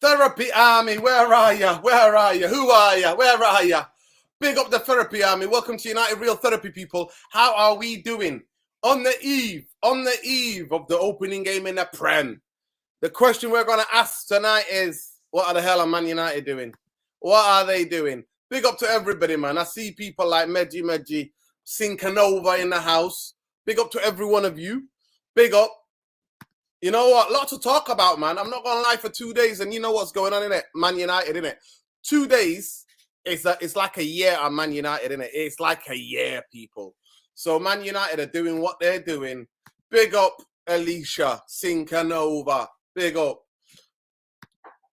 Therapy Army, where are you? Where are you? Who are you? Where are you? Big up the Therapy Army. Welcome to United Real Therapy, people. How are we doing? On the eve of the opening game in the Prem. The question we're going to ask tonight is, what the hell are Man United doing? What are they doing? Big up to everybody, man. I see people like Meji, Sinkanova in the house. Big up to every one of you. Big up. You know what? A lot to talk about, man. I'm not going to lie, for 2 days, and you know what's going on in it? Man United, in it. 2 days, it's like a year on Man United, in it. It's like a year, people. So Man United are doing what they're doing. Big up Alicia Sinkanova. Big up.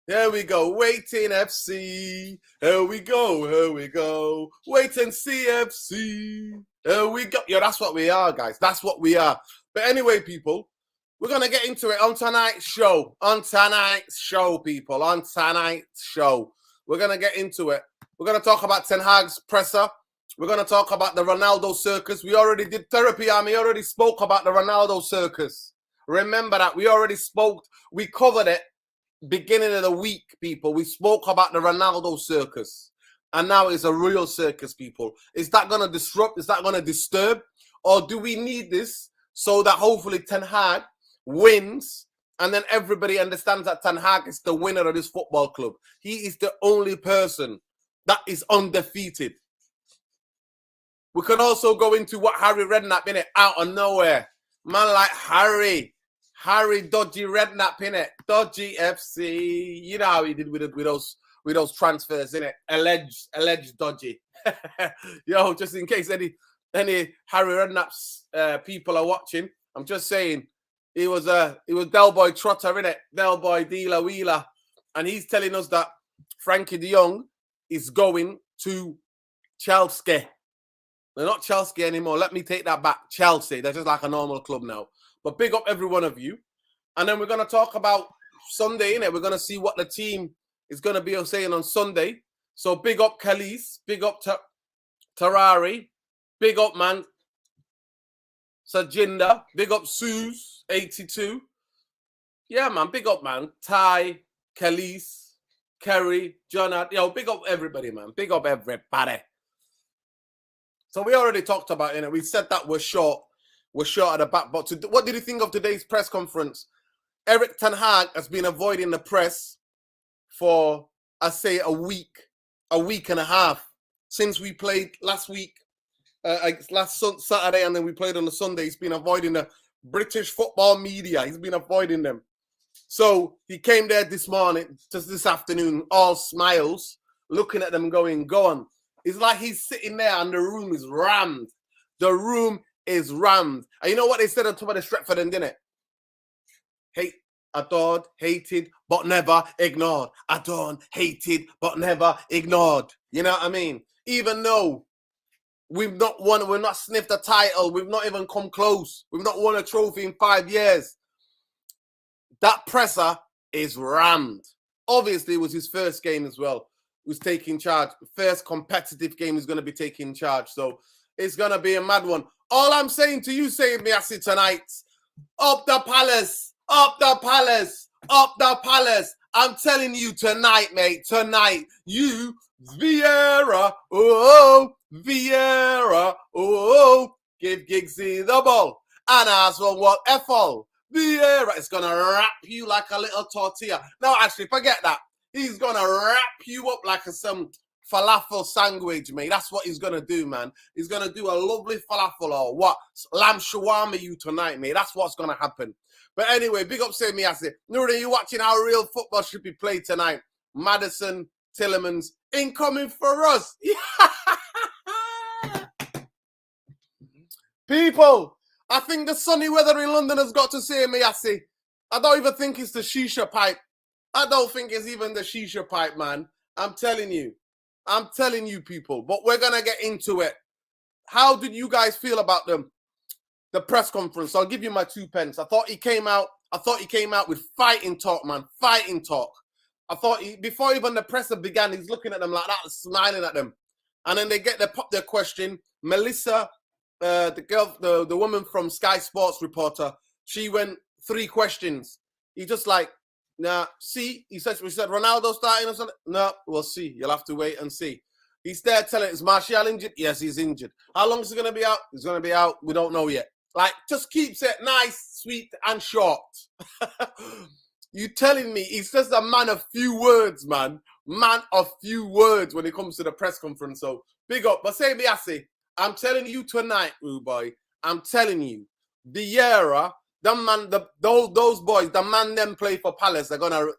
Here we go. Waiting FC. Here we go. Here we go. Wait and see FC. Here we go. Yeah, that's what we are, guys. That's what we are. But anyway, people, we're going to get into it on tonight's show. On tonight's show, people. On tonight's show. We're going to get into it. We're going to talk about Tenhag's presser. We're going to talk about the Ronaldo circus. We already did Therapy Army. We already spoke about the Ronaldo circus. Remember that. We already spoke. We covered it beginning of the week, people. We spoke about the Ronaldo circus. And now it's a real circus, people. Is that going to disrupt? Is that going to disturb? Or do we need this so that hopefully Tenhag wins, and then everybody understands that Tenhag is the winner of this football club? He is the only person that is undefeated. We can also go into what Harry Redknapp, in it, out of nowhere. Man like Harry Dodgy Redknapp, in it, Dodgy FC. You know how he did with those transfers, in it, alleged dodgy. Yo, just in case any Harry Redknapp's people are watching, I'm just saying, he was Del Boy Trotter, in it, Del Boy Dealer Wheeler, and he's telling us that Frankie Dejong is going to Chelsea. They're not Chelsea anymore. Let me take that back. Chelsea. They're just like a normal club now. But big up every one of you. And then we're going to talk about Sunday, innit? We're going to see what the team is going to be saying on Sunday. So big up Khalees. Big up Tarari. Big up, man, Sajinda. Big up Suze, 82. Yeah, man. Big up, man. Ty, Khalees, Kerry, Jonathan. Yo, big up everybody, man. Big up everybody. So we already talked about it. We said that we're short at the back. But what did you think of today's press conference? Erik ten Hag has been avoiding the press for, I say, a week and a half since we played last week, last Saturday, and then we played on the Sunday. He's been avoiding the British football media. He's been avoiding them. So he came there this morning, just this afternoon, all smiles, looking at them going, go on. It's like he's sitting there and the room is rammed. The room is rammed. And you know what they said on top of the Stretford end, didn't it? Adored, hated, but never ignored. Adored, hated, but never ignored. You know what I mean? Even though we've not sniffed a title, we've not even come close. We've not won a trophy in 5 years. That presser is rammed. Obviously, it was his first game as well. Who's taking charge. First competitive game is going to be taking charge. So it's going to be a mad one. All I'm saying to you, saying me, I see tonight, up the Palace, up the Palace, up the Palace. I'm telling you tonight, mate, tonight, you, Vieira, Vieira, give Giggsy the ball. And as for what Ethel, Vieira is going to wrap you like a little tortilla. No, actually, forget that. He's going to wrap you up like some falafel sandwich, mate. That's what he's going to do, man. He's going to do a lovely falafel or what? Lamb shawarma you tonight, mate. That's what's going to happen. But anyway, big up, say me, I say. Nuri, you watching how real football should be played tonight. Maddison, Tillemans, incoming for us. People, I think the sunny weather in London has got to say me, I say. I don't even think it's the shisha pipe. I don't think it's even the shisha pipe, man. I'm telling you, people. But we're going to get into it. How did you guys feel about the press conference? I'll give you my 2 pence. I thought he came out with fighting talk, man. Fighting talk. I thought before even the presser began, he's looking at them like that, smiling at them. And then they pop their question. Melissa, the woman from Sky Sports reporter, she went 3 questions. He just like, Now, see, we said Ronaldo starting or something. No, we'll see. You'll have to wait and see. He's there telling, is Martial injured? Yes, he's injured. How long is he going to be out? He's going to be out. We don't know yet. Like, just keeps it nice, sweet, and short. You telling me he's just a man of few words, man. Man of few words when it comes to the press conference. So, big up. But say, Biasi, I'm telling you tonight, Rude Boy, I'm telling you, Vieira, those boys, the man them play for Palace, they're gonna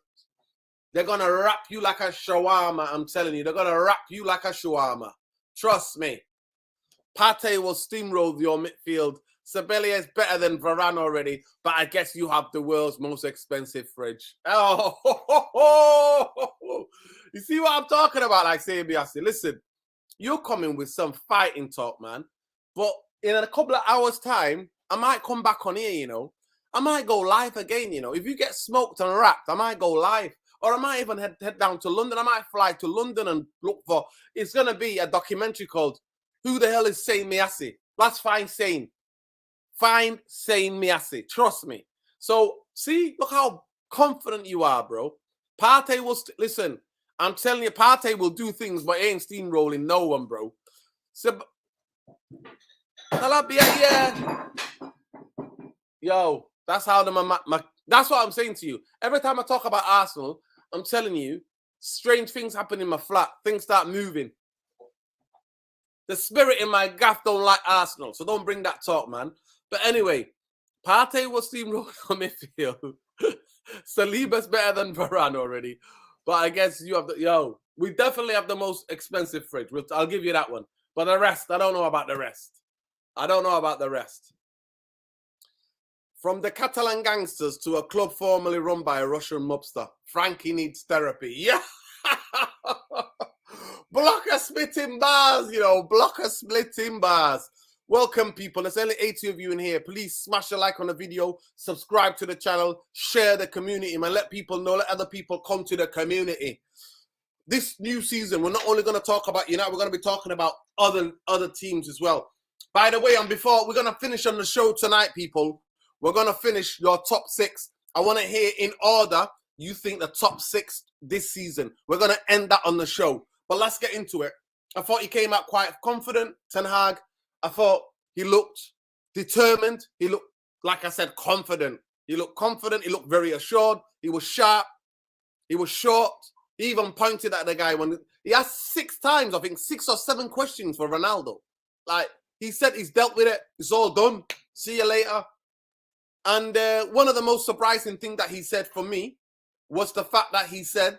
wrap you like a shawarma. I'm telling you, they're gonna wrap you like a shawarma. Trust me. Partey will steamroll your midfield. Sabellia is better than Varane already, but I guess you have the world's most expensive fridge. Oh, you see what I'm talking about? Like saying, Biasi, listen, you're coming with some fighting talk, man. But in a couple of hours' time, I might come back on here, you know. I might go live again, you know. If you get smoked and wrapped, I might go live. Or I might even head down to London. I might fly to London and look for... It's going to be a documentary called Who the Hell is Sane Miasi? Let's find Sane. Find Sane Miasi. Trust me. So, see, look how confident you are, bro. Partey will... Listen, I'm telling you, Partey will do things, but he ain't steamrolling no one, bro. So, yeah. Yo, that's how that's what I'm saying to you. Every time I talk about Arsenal, I'm telling you, strange things happen in my flat. Things start moving. The spirit in my gaff don't like Arsenal, so don't bring that talk, man. But anyway, Partey will steamroll on midfield. Saliba's better than Varane already. But I guess you have we definitely have the most expensive fridge. I'll give you that one. But the rest, I don't know about the rest. From the Catalan gangsters to a club formerly run by a Russian mobster, Frankie needs therapy. Yeah. Blocker splitting bars, you know. Blocker splitting bars. Welcome, people. There's only 80 of you in here. Please smash a like on the video, subscribe to the channel, share the community, man. Let people know, let other people come to the community. This new season, we're not only going to talk about United, we're going to be talking about other teams as well. By the way, we're going to finish on the show tonight, people. We're going to finish your top 6. I want to hear in order you think the top 6 this season. We're going to end that on the show. But let's get into it. I thought he came out quite confident, Tenhag. I thought he looked determined. He looked, like I said, confident. He looked confident. He looked very assured. He was sharp. He was short. He even pointed at the guy when he asked 6 times, I think 6 or 7 questions for Ronaldo. Like, he said he's dealt with it. It's all done. See you later. And one of the most surprising things that he said for me was the fact that he said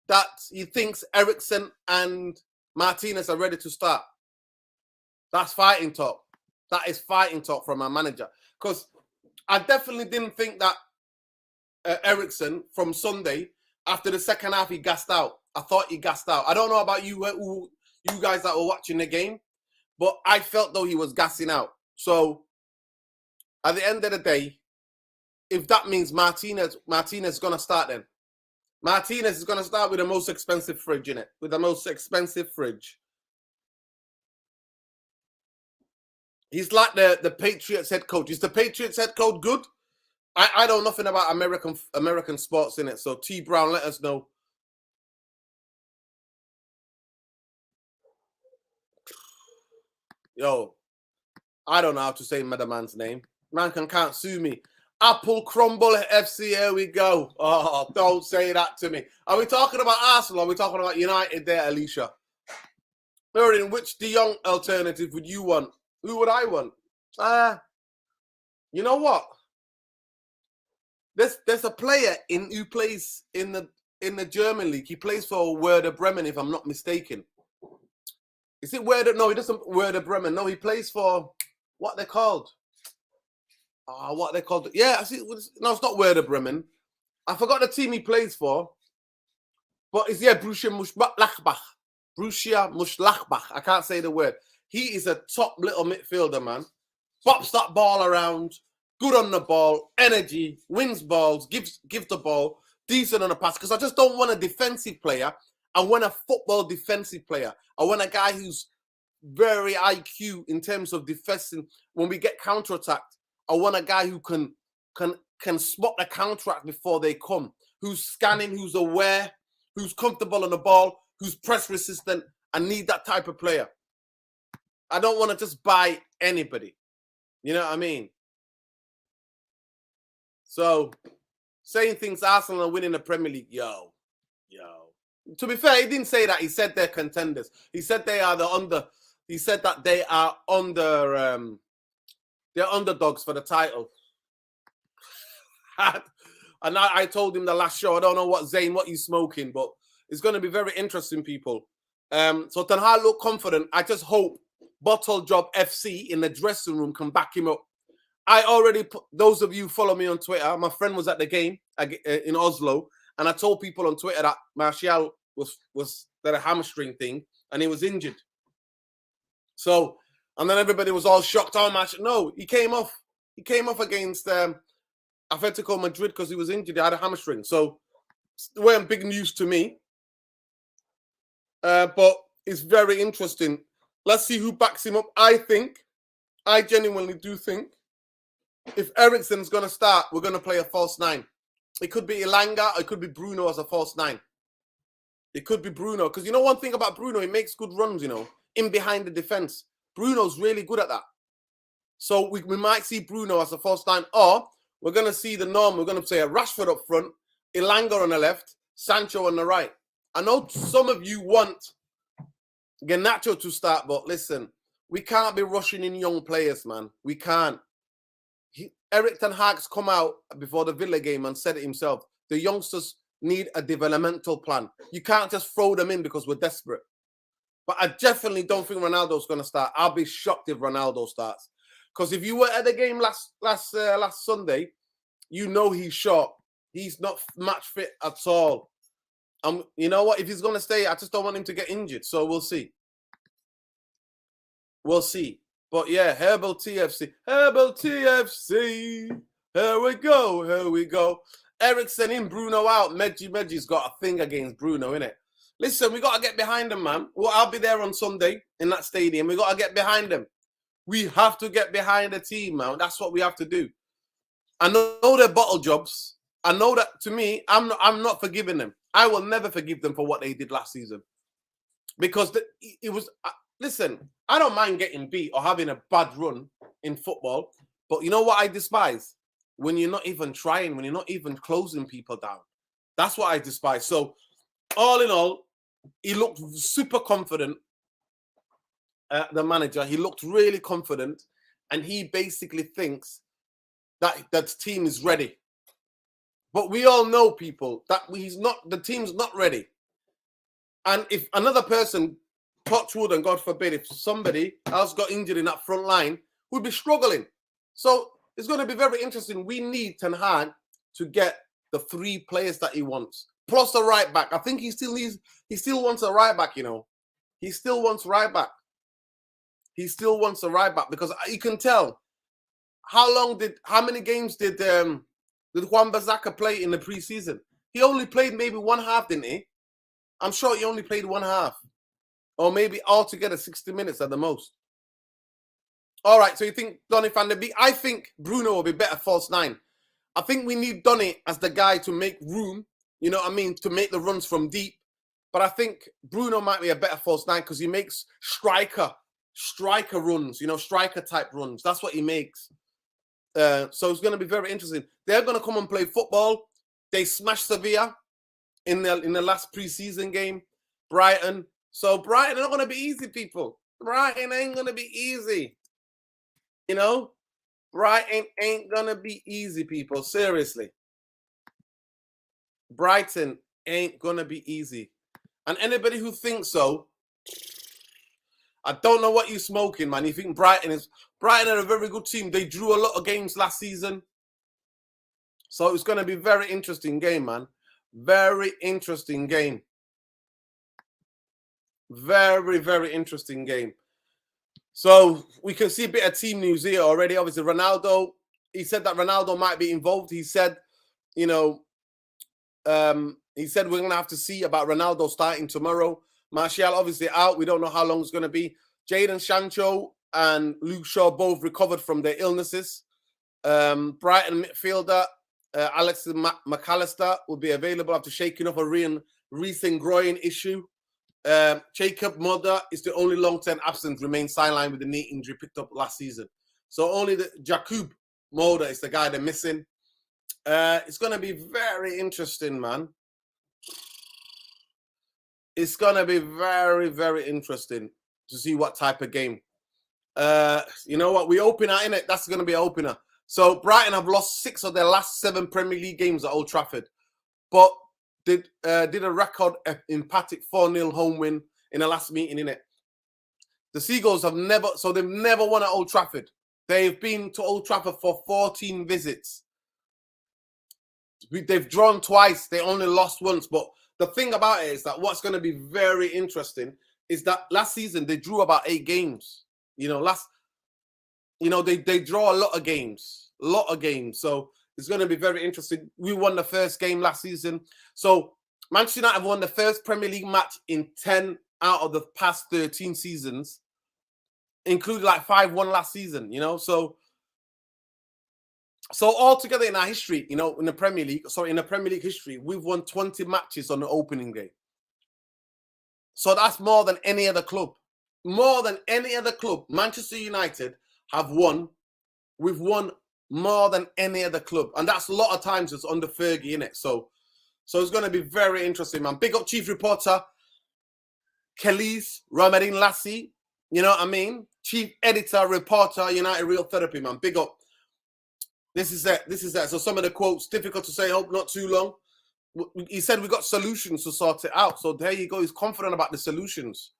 that he thinks Eriksen and Martinez are ready to start. That's fighting talk. That is fighting talk from our manager. Because I definitely didn't think that Eriksen from Sunday, after the second half, he gassed out. I thought he gassed out. I don't know about you guys that were watching the game, but I felt though he was gassing out. So at the end of the day, if that means Martinez is going to start then. Martinez is going to start with the most expensive fridge in it. With the most expensive fridge. He's like the Patriots head coach. Is the Patriots head coach good? I know nothing about American sports in it. So T Brown, let us know. Yo, I don't know how to say Metaman's name. Man can't sue me. Apple Crumble FC, here we go. Oh, don't say that to me. Are we talking about Arsenal or are we talking about United there, Alicia? Merlin, which Dejong alternative would you want? Who would I want? You know what? There's a player who plays in the German league. He plays for Werder Bremen, if I'm not mistaken. Is it Werder? No, he doesn't Werder Bremen. No, he plays for what they're called. What they called? Yeah, I see. No, it's not Werder Bremen. I forgot the team he plays for. But it's Borussia Mönchengladbach. Borussia Mönchengladbach. I can't say the word. He is a top little midfielder, man. Bops that ball around. Good on the ball. Energy. Wins balls. Gives the ball. Decent on the pass. Because I just don't want a defensive player. I want a football defensive player. I want a guy who's very IQ in terms of defending. When we get counterattacked, I want a guy who can can spot the counteract before they come, who's scanning, who's aware, who's comfortable on the ball, who's press resistant. I need that type of player. I don't want to just buy anybody. You know what I mean? So, saying things Arsenal are winning the Premier League, yo. To be fair, he didn't say that. He said they're contenders. He said they are He said that they are they're underdogs for the title. And I told him the last show, I don't know what you smoking, but it's going to be very interesting, people. So Tenhag looked confident. I just hope Bottle Job FC in the dressing room can back him up. I already, those of you follow me on Twitter, my friend was at the game in Oslo, and I told people on Twitter that Martial was that a hamstring thing, and he was injured. So, and then everybody was all shocked. Oh, Martial, no, he came off. He came off against Atletico Madrid because he was injured. He had a hamstring. So, it weren't big news to me. But it's very interesting. Let's see who backs him up. I genuinely do think, if Eriksen's going to start, we're going to play a false nine. It could be Elanga, or it could be Bruno as a false nine. It could be Bruno. Because you know one thing about Bruno, he makes good runs, you know, in behind the defense. Bruno's really good at that. So we might see Bruno as a false nine, or we're going to see the norm. We're going to say a Rashford up front, Elanga on the left, Sancho on the right. I know some of you want Garnacho to start, but listen, we can't be rushing in young players, man. We can't. Erik Tenhag's come out before the Villa game and said it himself. The youngsters need a developmental plan. You can't just throw them in because we're desperate. But I definitely don't think Ronaldo's going to start. I'll be shocked if Ronaldo starts. Because if you were at the game last Sunday, you know he's short. He's not match fit at all. You know what? If he's going to stay, I just don't want him to get injured. So we'll see. We'll see. But yeah, Herbal TFC. Herbal TFC. Here we go. Here we go. Eriksen in, Bruno out. Meji's got a thing against Bruno, innit? Listen, we got to get behind him, man. Well, I'll be there on Sunday in that stadium. We got to get behind him. We have to get behind the team, man. That's what we have to do. I know they're bottle jobs. I know that, to me, I'm not forgiving them. I will never forgive them for what they did last season. Because it was... Listen, I don't mind getting beat or having a bad run in football. But you know what I despise? When you're not even trying, when you're not even closing people down. That's what I despise. So, all in all, he looked super confident, the manager. He looked really confident. And he basically thinks that the team is ready. But we all know, people, that the team's not ready. And if another person, touch wood and God forbid, if somebody else got injured in that front line, we'd be struggling. So it's going to be very interesting. We need Tenhag to get the 3 players that he wants, plus a right back. I think he still wants a right back, you know. He still wants right back. He still wants a right back because you can tell how many games did Juan Bazaka play in the preseason? He only played maybe one half, didn't he? I'm sure he only played one half. Or maybe altogether 60 minutes at the most. All right, so you think Donny van der Beek? I think Bruno will be better false nine. I think we need Donny as the guy to make room, you know what I mean, to make the runs from deep. But I think Bruno might be a better false nine because he makes striker runs, you know, striker type runs. That's what he makes. So it's going to be very interesting. They're going to come and play football. They smashed Sevilla in the last preseason game. Brighton. So Brighton are not going to be easy, people. Brighton ain't going to be easy. You know? Brighton ain't going to be easy, people. Seriously. Brighton ain't going to be easy. And anybody who thinks so, I don't know what you're smoking, man. You think Brighton are a very good team. They drew a lot of games last season. So it's going to be a very interesting game, man. Very interesting game. Very, very interesting game. So we can see a bit of team news here already. Obviously, Ronaldo, he said that Ronaldo might be involved. He said, you know, he said we're going to have to see about Ronaldo starting tomorrow. Martial obviously out. We don't know how long it's going to be. Jadon Sancho and Luke Shaw both recovered from their illnesses. Brighton midfielder Alex McAllister will be available after shaking off a recent groin issue. Jacob Mulder is the only long-term absence, remains sidelined with the knee injury picked up last season. So only the Jakub Mulder is the guy they're missing. It's going to be very interesting, man. It's going to be very, very interesting to see what type of game. You know what? We open our in it. That's going to be an opener. So Brighton have lost 6 of their last 7 Premier League games at Old Trafford, but did a record emphatic 4-0 home win in the last meeting, innit? The Seagulls have never won at Old Trafford. They've been to Old Trafford for 14 visits. They've drawn twice. They only lost once. But the thing about it is that what's going to be very interesting is that last season they drew about 8 games. You know, they draw a lot of games. So it's going to be very interesting. We won the first game last season. So Manchester United have won the first Premier League match in 10 out of the past 13 seasons, including like 5-1 last season, you know. So altogether in our history, you know, in the Premier League history, we've won 20 matches on the opening day. So that's more than any other club. More than any other club. Manchester United have won. We've won more than any other club. And that's a lot of times it's under Fergie, innit? So it's going to be very interesting, man. Big up chief reporter, Khalees Ramadan Lassie. You know what I mean? Chief editor, reporter, United Real Therapy, man. Big up. This is that. So some of the quotes, difficult to say, hope not too long. He said we got solutions to sort it out. So there you go. He's confident about the solutions.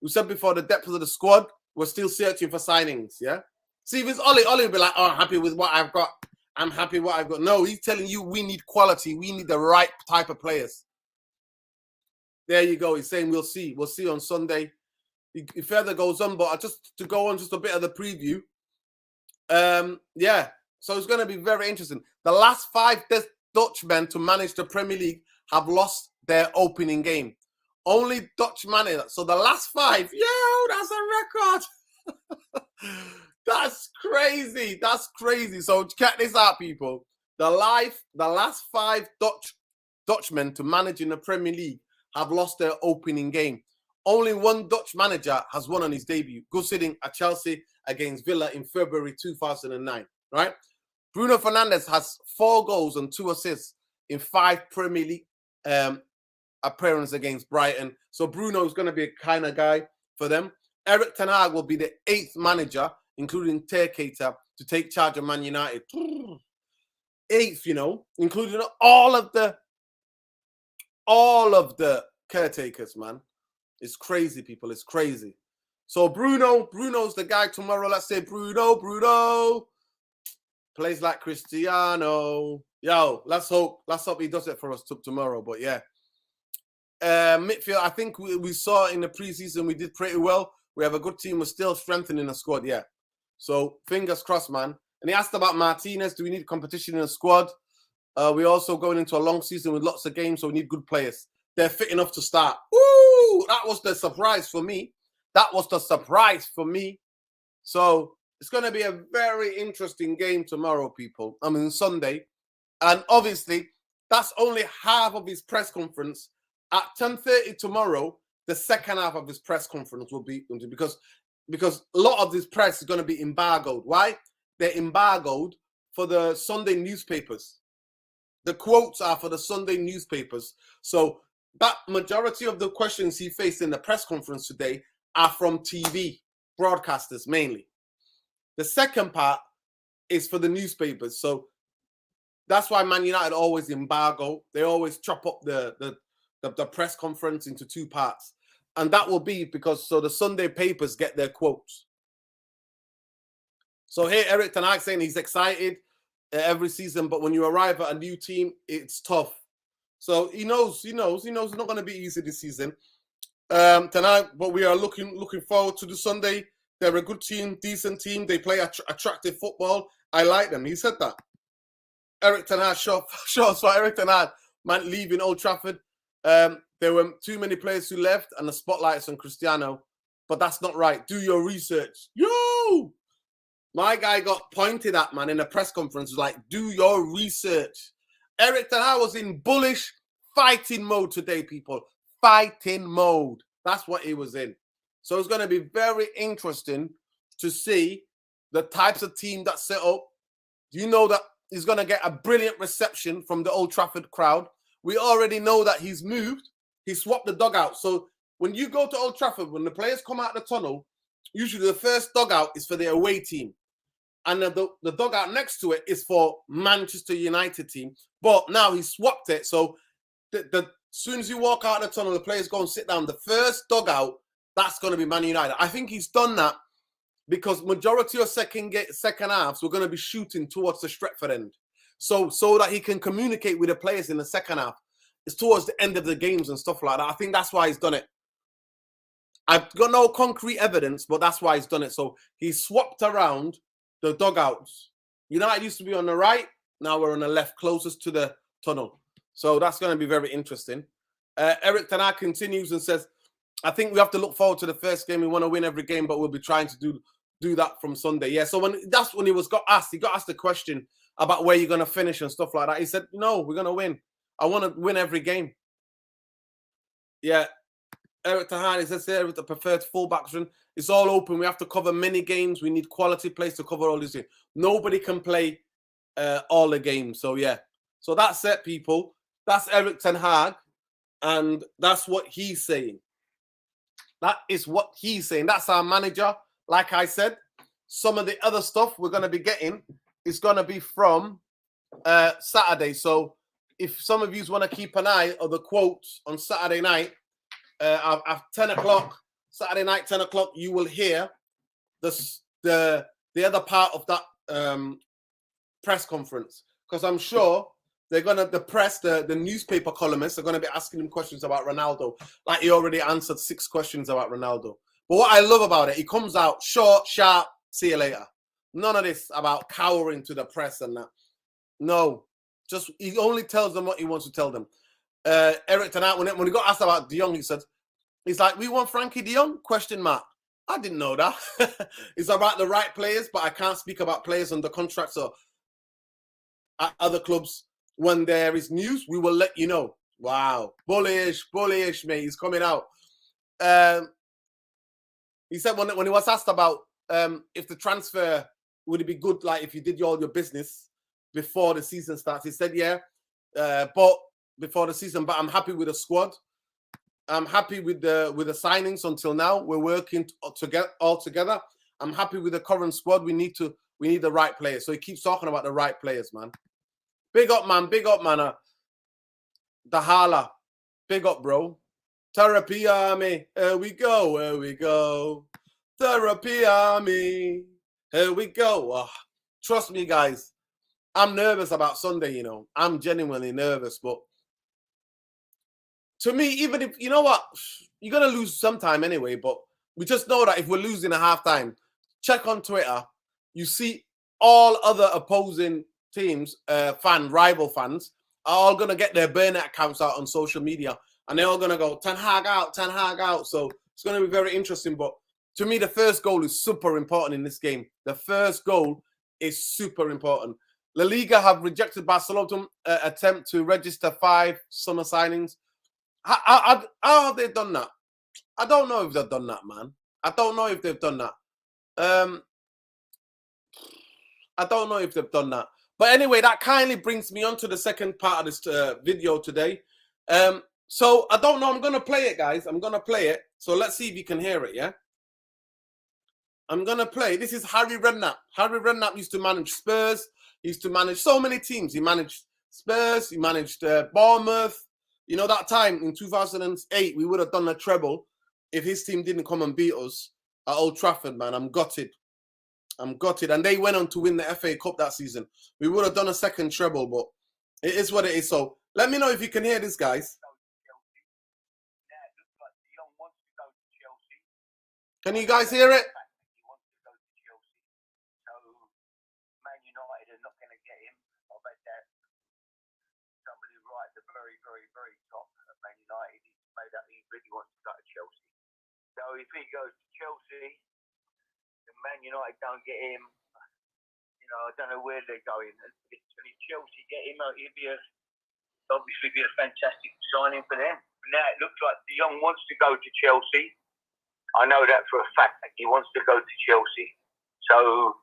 We said before, the depth of the squad, we're still searching for signings, yeah? See, if it's Ollie will be like, oh, I'm happy with what I've got. I'm happy with what I've got. No, he's telling you we need quality. We need the right type of players. There you go. He's saying we'll see. We'll see on Sunday. He further goes on, but just to go on just a bit of the preview. Yeah. So it's going to be very interesting. The last 5 Dutchmen to manage the Premier League have lost their opening game. Only Dutch manager. So the last 5, that's a record. That's crazy. That's crazy. So check this out, people. The last 5 Dutchmen to manage in the Premier League have lost their opening game. Only one Dutch manager has won on his debut, good sitting at Chelsea against Villa in February 2009. Right? Bruno Fernandes has 4 goals and 2 assists in 5 Premier League appearances against Brighton. So Bruno is going to be a kind of guy for them. Eric Tenhag will be the 8th manager, including Terkeita, to take charge of Man United. 8th, you know, including all of the caretakers, man. It's crazy, people. It's crazy. So Bruno's the guy tomorrow. Let's say Bruno plays like Cristiano. Yo, let's hope he does it for us tomorrow. But yeah, midfield. I think we saw in the preseason we did pretty well. We have a good team. We're still strengthening the squad. Yeah. So fingers crossed, man. And he asked about Martinez. Do we need competition in the squad? We're also going into a long season with lots of games, so we need good players. They're fit enough to start. Woo! That was the surprise for me. So it's going to be a very interesting game tomorrow, people. I mean, Sunday. And obviously, that's only half of his press conference. At 10:30 tomorrow, the second half of his press conference will be because a lot of this press is going to be embargoed. Why? They're embargoed for the Sunday newspapers. The quotes are for the Sunday newspapers. So that majority of the questions he faced in the press conference today are from TV broadcasters mainly. The second part is for the newspapers. So that's why Man United always embargo. They always chop up the press conference into 2 parts. And that will be because the Sunday papers get their quotes. So here Eric Tenhag saying he's excited every season, but when you arrive at a new team, it's tough. So he knows it's not going to be easy this season. Tonight, but we are looking forward to the Sunday. They're a good team, decent team. They play attractive football. I like them. He said that. Eric Tenhag, so Eric Tenhag, man, leaving Old Trafford. There were too many players who left, and the spotlight's on Cristiano. But that's not right. Do your research. Yo! My guy got pointed at, man, in a press conference. Was like, do your research. Erik Tenhag was in bullish fighting mode today, people. Fighting mode. That's what he was in. So it's going to be very interesting to see the types of team that set up. You know that he's going to get a brilliant reception from the Old Trafford crowd. We already know that he's moved. He swapped the dugout. So when you go to Old Trafford, when the players come out the tunnel, usually the first dugout is for the away team. And the dugout next to it is for Manchester United team. But now he swapped it. So as soon as you walk out the tunnel, the players go and sit down. The first dugout, that's going to be Man United. I think he's done that because majority of second halves, we're going to be shooting towards the Stretford end. So that he can communicate with the players in the second half. It's towards the end of the games and stuff like that. I think that's why he's done it. I've got no concrete evidence, but that's why he's done it. So he swapped around the dugouts. United used to be on the right. Now we're on the left, closest to the tunnel. So that's going to be very interesting. Erik Tenhag continues and says, I think we have to look forward to the first game. We want to win every game, but we'll be trying to do that from Sunday. Yeah, so that's when he got asked the question about where you're going to finish and stuff like that. He said, no, we're going to win. I want to win every game. Yeah. Erik Tenhag, he says here with the preferred fullback position, it's all open. We have to cover many games. We need quality players to cover all these games. Nobody can play all the games. So, yeah. So that's it, people. That's Erik Tenhag, and that's what he's saying. That is what he's saying. That's our manager. Like I said, some of the other stuff we're going to be getting is going to be from Saturday. So if some of you want to keep an eye on the quotes on Saturday night, at 10 o'clock, Saturday night, 10 o'clock, you will hear the other part of that press conference. Because I'm sure they're going to, the newspaper columnists are going to be asking him questions about Ronaldo. Like he already answered 6 questions about Ronaldo. But what I love about it, he comes out short, sharp, see you later. None of this about cowering to the press and that. No, just he only tells them what he wants to tell them. Erik Tenhag, when he got asked about Dejong, he said, he's like, we want Frankie Dejong? Question mark. I didn't know that. It's about the right players, but I can't speak about players under contracts or at other clubs. When there is news, we will let you know. Wow. Bullish, mate. He's coming out. He said when he was asked about if the transfer, would it be good, like if you did all your business before the season starts, he said, yeah, but before the season, but I'm happy with the squad. I'm happy with the signings until now. We're working all together. I'm happy with the current squad. We need the right players. So he keeps talking about the right players, man. Big up, man. Big up, man. Dahala. Big up, bro. Therapy Army. Here we go. Here we go. Therapy Army. Here we go. Oh, trust me, guys. I'm nervous about Sunday, you know. I'm genuinely nervous, but to me, even if, you know what, you're going to lose sometime anyway, but we just know that if we're losing at halftime, check on Twitter, you see all other opposing teams, rival fans, are all going to get their burner accounts out on social media, and they're all going to go, Tenhag out. So it's going to be very interesting, but to me, the first goal is super important in this game. The first goal is super important. La Liga have rejected Barcelona's attempt to register 5 summer signings. How have they done that? I don't know if they've done that, man. I don't know if they've done that. I don't know if they've done that. But anyway, that kindly brings me on to the second part of this video today. So I don't know. I'm going to play it, guys. I'm going to play it. So let's see if you can hear it, yeah? I'm going to play. This is Harry Redknapp. Harry Redknapp used to manage Spurs. He used to manage so many teams. He managed Spurs. He managed Bournemouth. You know, that time in 2008, we would have done a treble if his team didn't come and beat us at Old Trafford, man. I'm gutted. I'm gutted. And they went on to win the FA Cup that season. We would have done a second treble, but it is what it is. So let me know if you can hear this, guys. Can you guys hear it? Really wants to go to Chelsea. So if he goes to Chelsea, and Man United don't get him, I don't know where they're going. And if Chelsea get him out, obviously be a fantastic signing for them. Now it looks like Dejong wants to go to Chelsea. I know that for a fact. He wants to go to Chelsea. So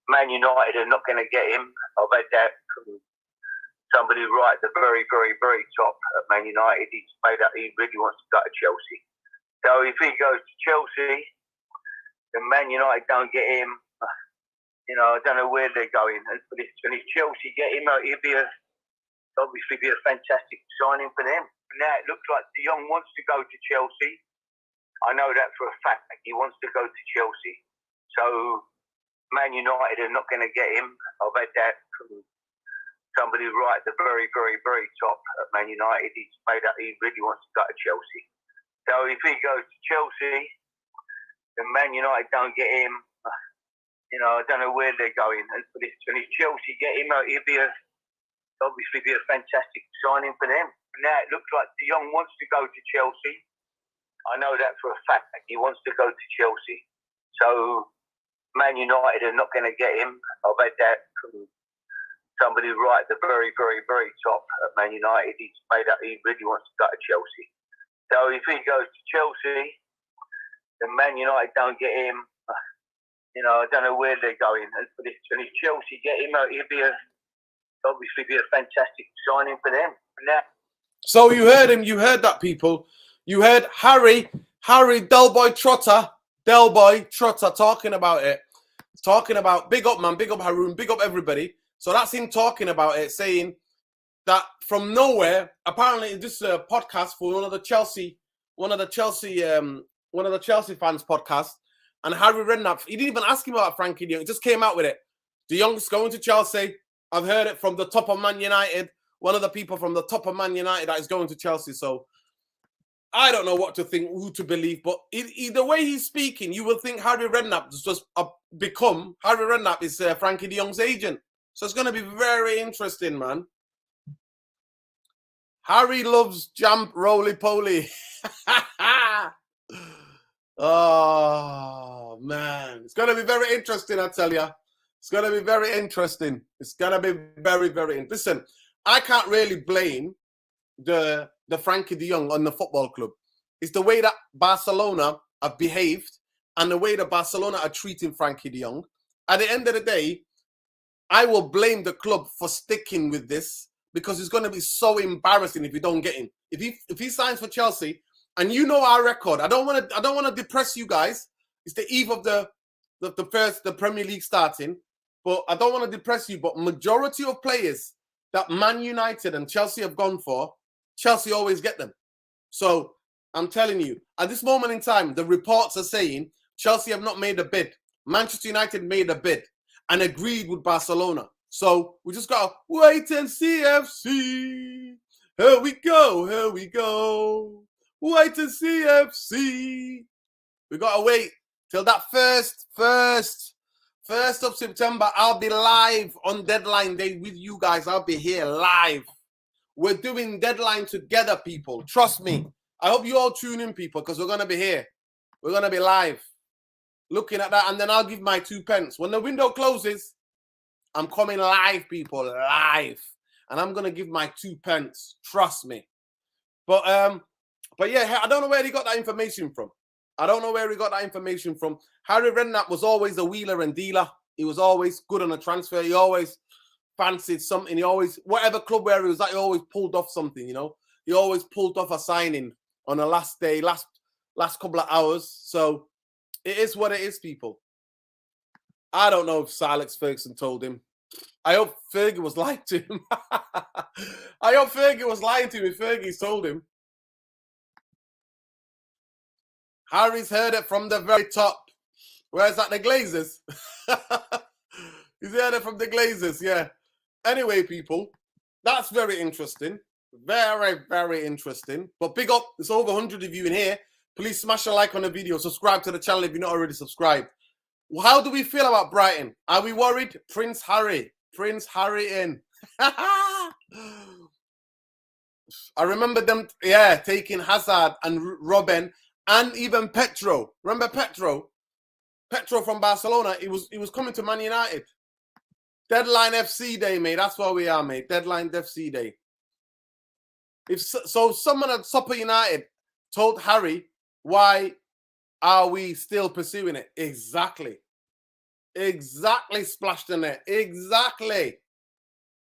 Man United are not going to get him. I've had that from somebody right at the very, very, very top at Man United. He's made up. He really wants to go to Chelsea. So if he goes to Chelsea, then Man United don't get him. I don't know where they're going. And if Chelsea get him out, obviously be a fantastic signing for them. Now it looks like Dejong wants to go to Chelsea. I know that for a fact. He wants to go to Chelsea. So Man United are not going to get him. I've had that from somebody right at the very, very, very top at Man United. He's made up. He really wants to go to Chelsea. So if he goes to Chelsea, then Man United don't get him. I don't know where they're going. And if Chelsea get him out, obviously be a fantastic signing for them. Now it looks like Dejong wants to go to Chelsea. I know that for a fact. He wants to go to Chelsea. So Man United are not going to get him. I've had that from somebody right at the very, very, very top at Man United. He's made up. He really wants to go to Chelsea. So if he goes to Chelsea, then Man United don't get him. I don't know where they're going. And if Chelsea get him out, obviously be a fantastic signing for them. Now, So you heard him. You heard that, people. You heard Harry Delboy Trotter talking about it. Talking about big up, man, big up Haroon, big up everybody. So that's him talking about it, saying that from nowhere, apparently this is a podcast for one of the Chelsea fans podcast. And Harry Redknapp, he didn't even ask him about Frankie De Jong. He just came out with it. De Jong's going to Chelsea. I've heard it from the top of Man United. One of the people from the top of Man United that is going to Chelsea. So I don't know what to think, who to believe. But the way he's speaking, you will think Harry Redknapp just become Harry Redknapp is Frankie De Jong's agent. So it's going to be very interesting, man. Harry loves jump roly-poly. Oh, man. It's going to be very interesting, I tell you. It's going to be very interesting. It's going to be very, very interesting. Listen, I can't really blame the Frankie De Jong on the football club. It's the way that Barcelona have behaved and the way that Barcelona are treating Frankie De Jong. At the end of the day, I will blame the club for sticking with this because it's going to be so embarrassing if you don't get him. If he signs for Chelsea, and you know our record, I don't want to depress you guys. It's the eve of the Premier League starting, but I don't want to depress you. But majority of players that Man United and Chelsea have gone for, Chelsea always get them. So I'm telling you, at this moment in time, the reports are saying Chelsea have not made a bid. Manchester United made a bid and agreed with Barcelona. So we just got to wait and see, FC. Here we go, here we go. Wait and see, FC. We got to wait till that first of September. I'll be live on deadline day with you guys. I'll be here live. We're doing deadline together, people. Trust me. I hope you all tune in, people, because we're going to be here. We're going to be live. Looking at that, and then I'll give my 2 pence. When the window closes, I'm coming live, people, live. And I'm going to give my 2 pence. Trust me. But yeah, I don't know where he got that information from. Harry Redknapp was always a wheeler and dealer. He was always good on a transfer. He always fancied something. He always, whatever club where he was at, he always pulled off something, you know. He always pulled off a signing on the last day, last couple of hours. So it is what it is, people. I don't know if Sir Alex Ferguson told him. I hope Fergie was lying to him. I hope Fergie was lying to him if Fergie's told him. Harry's heard it from the very top. Where's that? The Glazers? He's heard it from the Glazers, yeah. Anyway, people, that's very interesting. Very, very interesting. But big up, there's over 100 of you in here. Please smash a like on the video. Subscribe to the channel if you're not already subscribed. How do we feel about Brighton? Are we worried? Prince Harry in. I remember them, yeah, taking Hazard and Robben and even Petro. Remember Petro? Petro from Barcelona. He was coming to Man United. Deadline FC Day, mate. That's where we are, mate. Deadline FC Day. If so, someone at Supper United told Harry, why are we still pursuing it? Exactly. Exactly, splashed in it. Exactly.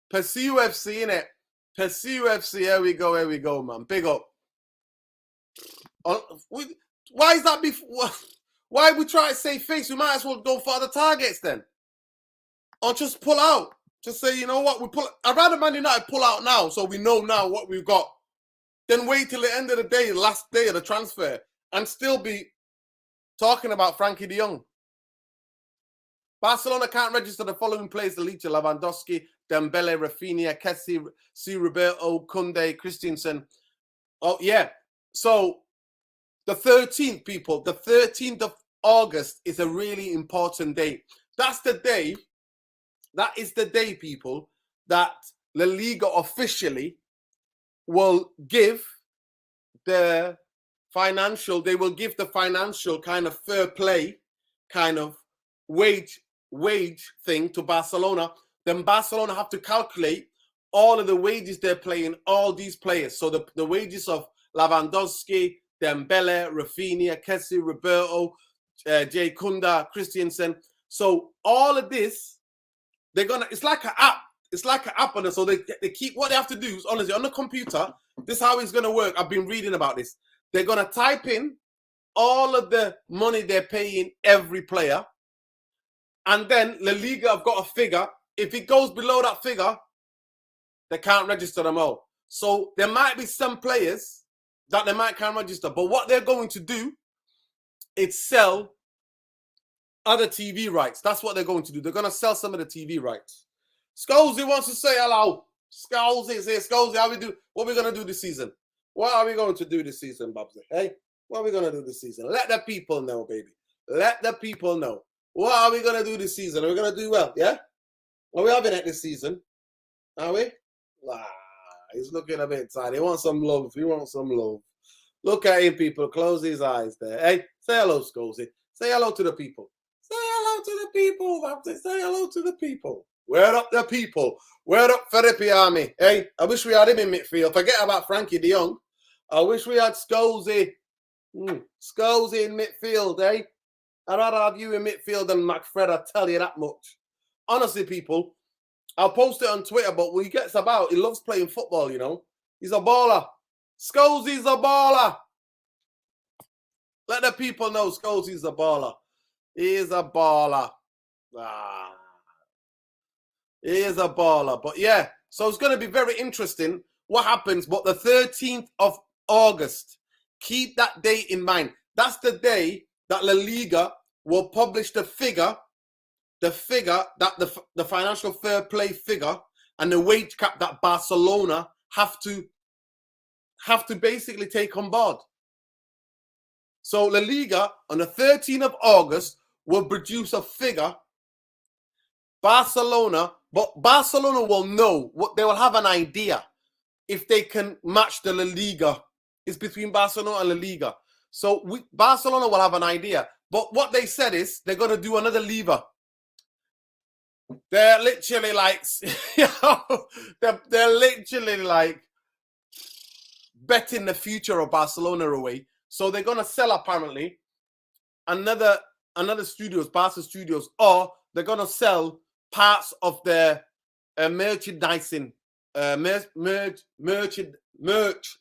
Pursue FC, innit? Pursue FC. Here we go, man. Big up. Why is that before? Why we try to save face? We might as well go for other targets then. Or just pull out. Just say, you know what? I'd rather Man United pull out now so we know now what we've got. Then wait till the end of the day, the last day of the transfer, and still be talking about Frankie de Jong. Barcelona can't register the following players to Leach: Lewandowski, Dembele, Rafinha, Kessie, Roberto, Koundé, Christensen. Oh, yeah. So the 13th, people, the 13th of August is a really important date. That's the day, that is the day, people, that La Liga officially will give the financial kind of fair play, kind of wage thing to Barcelona. Then Barcelona have to calculate all of the wages they're paying all these players. So the wages of Lewandowski, Dembele, Rafinha, Kessie, Roberto, Jay Kunda, Christensen. So all of this, it's like an app. It's like an app on it. So they keep, what they have to do is, honestly, on the computer, this is how it's going to work. I've been reading about this. They're going to type in all of the money they're paying every player. And then La Liga have got a figure. If it goes below that figure, they can't register them all. So there might be some players that they might can't register. But what they're going to do is sell other TV rights. That's what they're going to do. They're going to sell some of the TV rights. Scholesy wants to say hello. Scholesy, say, Scholesy, what are we going to do this season? What are we going to do this season, Babsy? Hey, what are we going to do this season? Let the people know, baby. Let the people know. What are we going to do this season? Are we going to do well, yeah? Are we having it this season? Are we? He's looking a bit tired. He wants some love. He wants some love. Look at him, people. Close his eyes there. Hey, say hello, Scholesy. Say hello to the people. Say hello to the people, Babsy. Say hello to the people. Where up the people? Where up Therapy Army? Hey, I wish we had him in midfield. Forget about Frankie de Jong. I wish we had Scholesy. Scholesy in midfield, eh? I'd rather have you in midfield than McFred, I tell you that much. Honestly, people, I'll post it on Twitter, but when he gets about, he loves playing football, you know. He's a baller. Scholesy's a baller. Let the people know Scholesy's a baller. He is a baller. He is a baller. But yeah, so it's going to be very interesting what happens. But the 13th of August, keep that date in mind. That's the day that La Liga will publish the figure that the financial fair play figure and the wage cap that Barcelona have to basically take on board. So La Liga on the 13th of August will produce a figure. Barcelona will know what they will have an idea if they can match the La Liga. It's between Barcelona and La Liga. So Barcelona will have an idea. But what they said is they're going to do another lever. They're literally like, they're literally like betting the future of Barcelona away. So they're going to sell apparently another studios, Barca Studios, or they're going to sell parts of their merchandising, merch,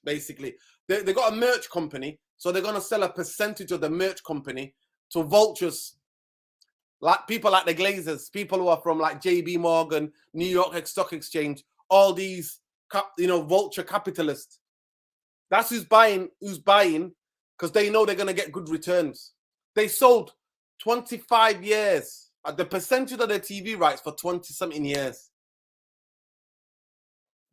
basically. They got a merch company, so they're going to sell a percentage of the merch company to vultures, like people like the Glazers, people who are from like JB Morgan, New York Stock Exchange, all these, vulture capitalists. That's who's buying, because they know they're going to get good returns. They sold 25 years at the percentage of their TV rights for 20-something years.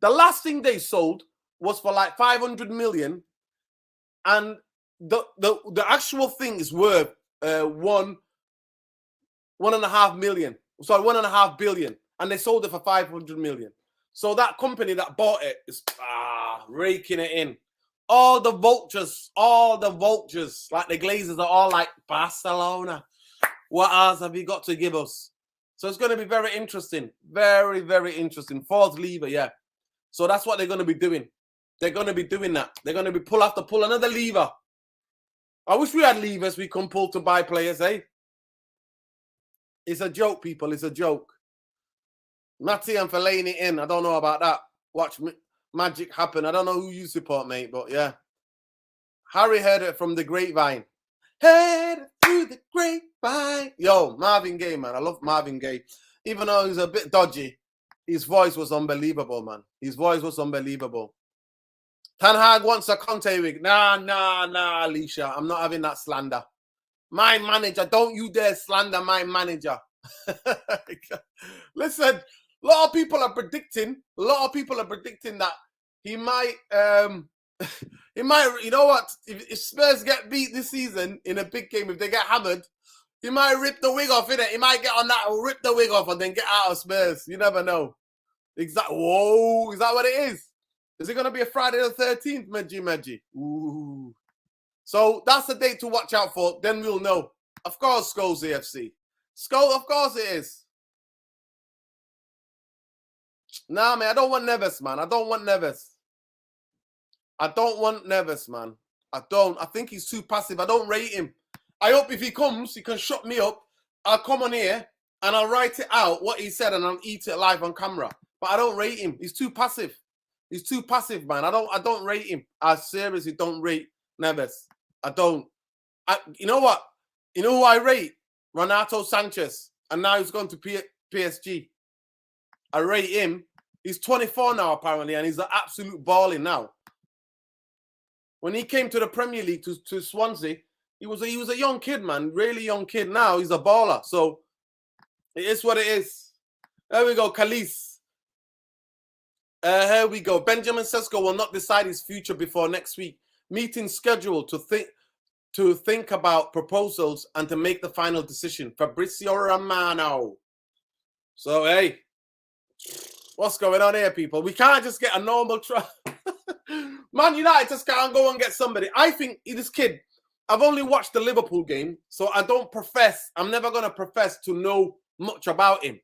The last thing they sold was for like 500 million, and the actual thing is worth 1.5 million. Sorry, 1.5 billion, and they sold it for 500 million. So that company that bought it is raking it in. All the vultures, like the Glazers, are all like, Barcelona, what else have you got to give us? So it's going to be very interesting. Very, very interesting. Fourth lever, yeah. So that's what they're going to be doing. They're going to be doing that. They're going to be pull another lever. I wish we had levers we can pull to buy players, eh? It's a joke, people. It's a joke. Matty and Fellaini in. I don't know about that. Watch magic happen. I don't know who you support, mate, but yeah. Harry heard it from the grapevine. Heard it through the grapevine. Yo, Marvin Gaye, man. I love Marvin Gaye. Even though he's a bit dodgy, his voice was unbelievable, man. His voice was unbelievable. Tenhag wants a Conte wig. Nah, Alicia. I'm not having that slander. My manager, don't you dare slander my manager. Listen, a lot of people are predicting that he might, he might, you know what? If Spurs get beat this season in a big game, if they get hammered, he might rip the wig off, innit? He might get on that, rip the wig off and then get out of Spurs. You never know. Exactly. Whoa, is that what it is? Is it going to be a Friday the 13th, Meji? Ooh. So that's the date to watch out for. Then we'll know. Of course, Skulls AFC. Skull, of course it is. Nah, man, I don't want Neves, man. I don't want Neves, man. I don't. I think he's too passive. I don't rate him. I hope if he comes, he can shut me up. I'll come on here and I'll write it out, what he said, and I'll eat it live on camera. But I don't rate him. He's too passive. He's too passive, man. I don't rate him. I seriously don't rate Neves. I don't. You know what? You know who I rate? Renato Sanchez. And now he's gone to PSG. I rate him. He's 24 now, apparently, and he's an absolute balling now. When he came to the Premier League to Swansea, he was a young kid, man. Really young kid. Now he's a baller. So it is what it is. There we go, Khalees. Here we go. Benjamin Sesko will not decide his future before next week. Meeting scheduled to think about proposals and to make the final decision. Fabrizio Romano. So, hey, what's going on here, people? We can't just get a normal try. Man United just can't go and get somebody. I think this kid, I've only watched the Liverpool game, so I'm never going to profess to know much about him.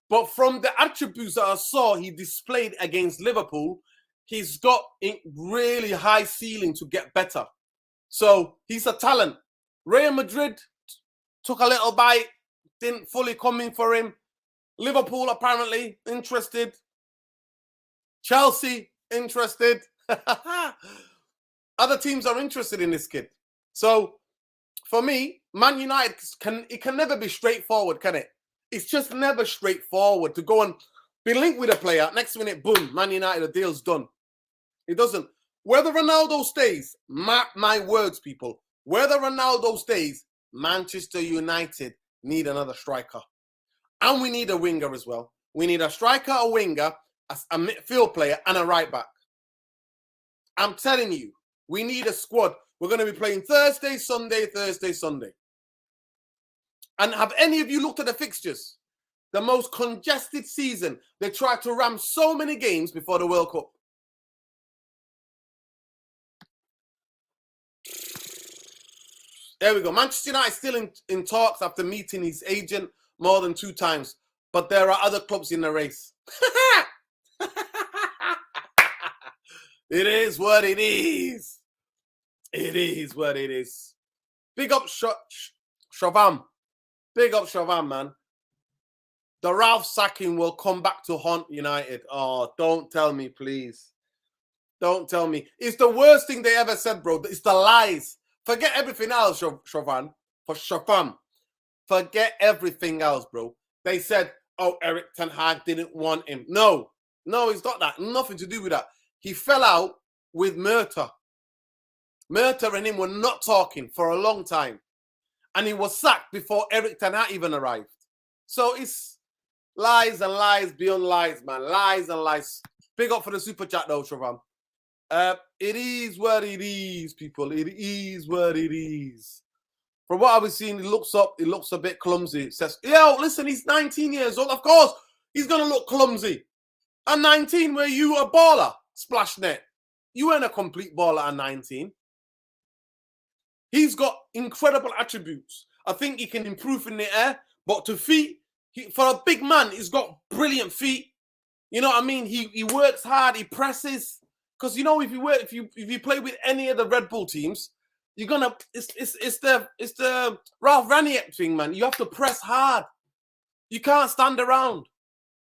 But from the attributes that I saw he displayed against Liverpool, he's got a really high ceiling to get better. So he's a talent. Real Madrid took a little bite, didn't fully come in for him. Liverpool apparently interested. Chelsea interested. Other teams are interested in this kid. So for me, Man United can never be straightforward, can it? It's just never straightforward to go and be linked with a player. Next minute, boom, Man United, the deal's done. It doesn't. Whether Ronaldo stays, mark my words, people. Whether Ronaldo stays, Manchester United need another striker. And we need a winger as well. We need a striker, a winger, a midfield player, and a right back. I'm telling you, we need a squad. We're going to be playing Thursday, Sunday. And have any of you looked at the fixtures? The most congested season. They tried to ram so many games before the World Cup. There we go. Manchester United still in talks after meeting his agent more than 2 times. But there are other clubs in the race. It is what it is. It is what it is. Big up Shavam. Big up Shavam, man. The Ralph sacking will come back to haunt United. Oh, don't tell me, please. Don't tell me. It's the worst thing they ever said, bro. It's the lies. Forget everything else, Shavam. For Shafam. Forget everything else, bro. They said, oh, Erik Ten Hag didn't want him. No, it's not that. Nothing to do with that. He fell out with Murta. Murta and him were not talking for a long time. And he was sacked before Erik Ten Hag even arrived. So it's lies and lies beyond lies, man. Lies and lies. Big up for the super chat, though, Shavam. It is what it is, people. It is what it is. From what I was seeing, it looks a bit clumsy. It says, yo, listen, he's 19 years old. Of course, he's going to look clumsy. At 19, were you a baller? Splash net. You weren't a complete baller at 19. He's got incredible attributes. I think he can improve in the air, but to feet, For a big man, he's got brilliant feet. You know what I mean? He works hard. He presses. Because you know, if you play with any of the Red Bull teams, you're gonna. It's the Ralph Ranieri thing, man. You have to press hard. You can't stand around.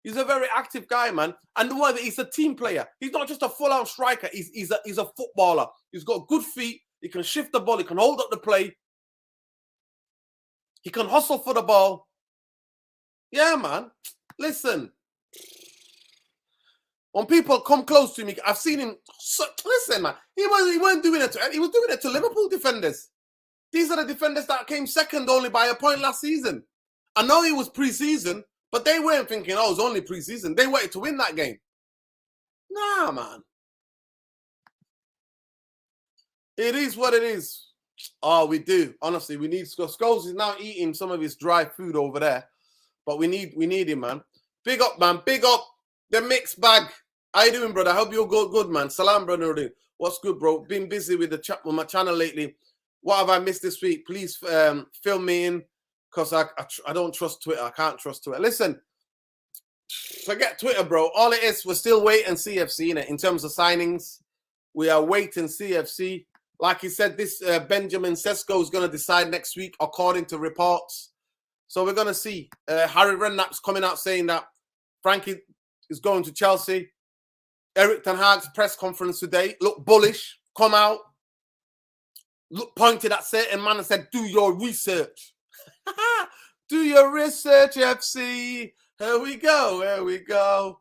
He's a very active guy, man. And he's a team player. He's not just a full-out striker. He's a footballer. He's got good feet. He can shift the ball. He can hold up the play. He can hustle for the ball. Yeah, man. Listen. When people come close to me, I've seen him. Listen, man. He wasn't doing it to. He was doing it to Liverpool defenders. These are the defenders that came second only by a point last season. I know he was pre-season, but they weren't thinking, oh, it was only pre-season. They wanted to win that game. Nah, man. It is what it is. Oh, we do. Honestly, we need Scholes is now eating some of his dry food over there. But we need him, man. Big up, man. Big up the mixed bag. How you doing, brother? I hope you're good, man. Salam, brother. What's good, bro? Been busy with with my channel lately. What have I missed this week? Please fill me in. Because I don't trust Twitter. I can't trust Twitter. Listen, forget Twitter, bro. All it is, we're still waiting CFC in it. In terms of signings, we are waiting CFC. Like he said, this Benjamin Sesko is going to decide next week, according to reports. So we're going to see. Harry Redknapp's coming out saying that Frankie is going to Chelsea. Eric Tenhag's press conference today looked bullish. Come out. Pointed at certain man and said, do your research. Do your research, FC. Here we go. Here we go.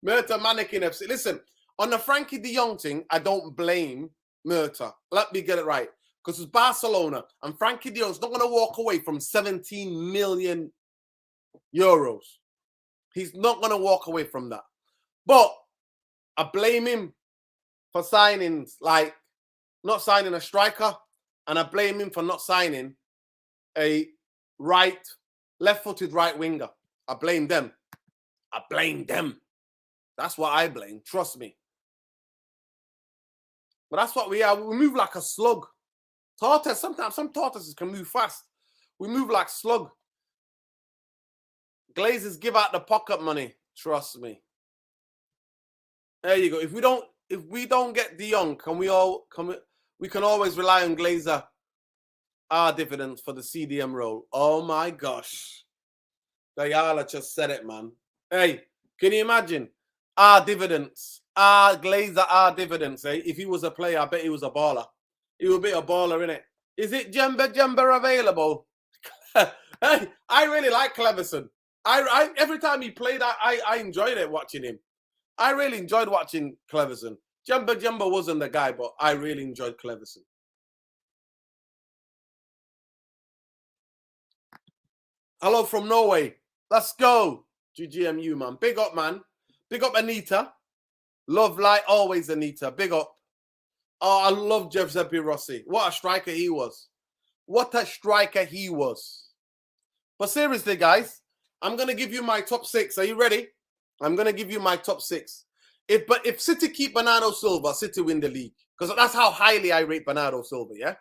Murta Mannequin FC. Listen, on the Frankie de Jong thing, I don't blame Murta. Let me get it right. Because it's Barcelona and Frankie de Jong's not going to walk away from 17 million euros. He's not going to walk away from that. But I blame him for signings like not signing a striker, and I blame him for not signing a left-footed right winger. I blame them. I blame them. That's what I blame. Trust me. But that's what we are. We move like a slug. Tortoise, sometimes some tortoises can move fast. We move like slug. Glazers give out the pocket money. Trust me. There you go. If we don't get De Jong, we can always rely on Glazer. Our dividends for the CDM role. Oh my gosh. Dayala just said it, man. Hey, can you imagine? Our dividends. Our Glazer, our dividends. Eh? If he was a player, I bet he was a baller. He would be a baller, innit? Is it Jemba available? Hey, I really like Cleverson. I every time he played, I enjoyed it watching him. I really enjoyed watching Cleverson. Jemba wasn't the guy, but I really enjoyed Cleverson. Hello from Norway. Let's go. GGMU, man. Big up, man. Big up, Anita. Love like always, Anita. Big up. Oh, I love Giuseppe Rossi. What a striker he was. What a striker he was. But seriously, guys, I'm going to give you my top 6. Are you ready? I'm going to give you my top 6. If City keep Bernardo Silva, City win the league. Because that's how highly I rate Bernardo Silva, yeah?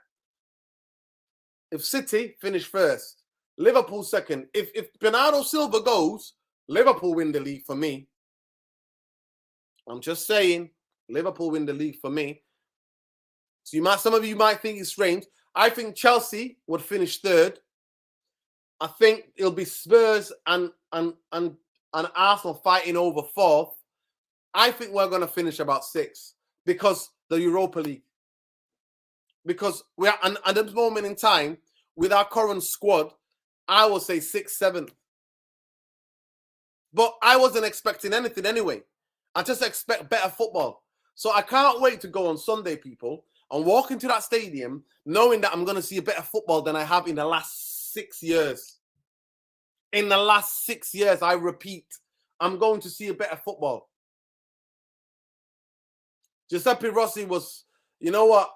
If City finish first, Liverpool second. If Bernardo Silva goes, Liverpool win the league for me. I'm just saying, Liverpool win the league for me. So some of you might think it's strange. I think Chelsea would finish third. I think it'll be Spurs and Arsenal fighting over fourth. I think we're going to finish about 6 because the Europa League. Because we are at this moment in time, with our current squad, I will say 6th, 7th. But I wasn't expecting anything anyway. I just expect better football. So I can't wait to go on Sunday, people, and walk into that stadium knowing that I'm going to see a better football than I have in the last 6 years. In the last 6 years, I repeat, I'm going to see a better football. Giuseppe Rossi was, you know what?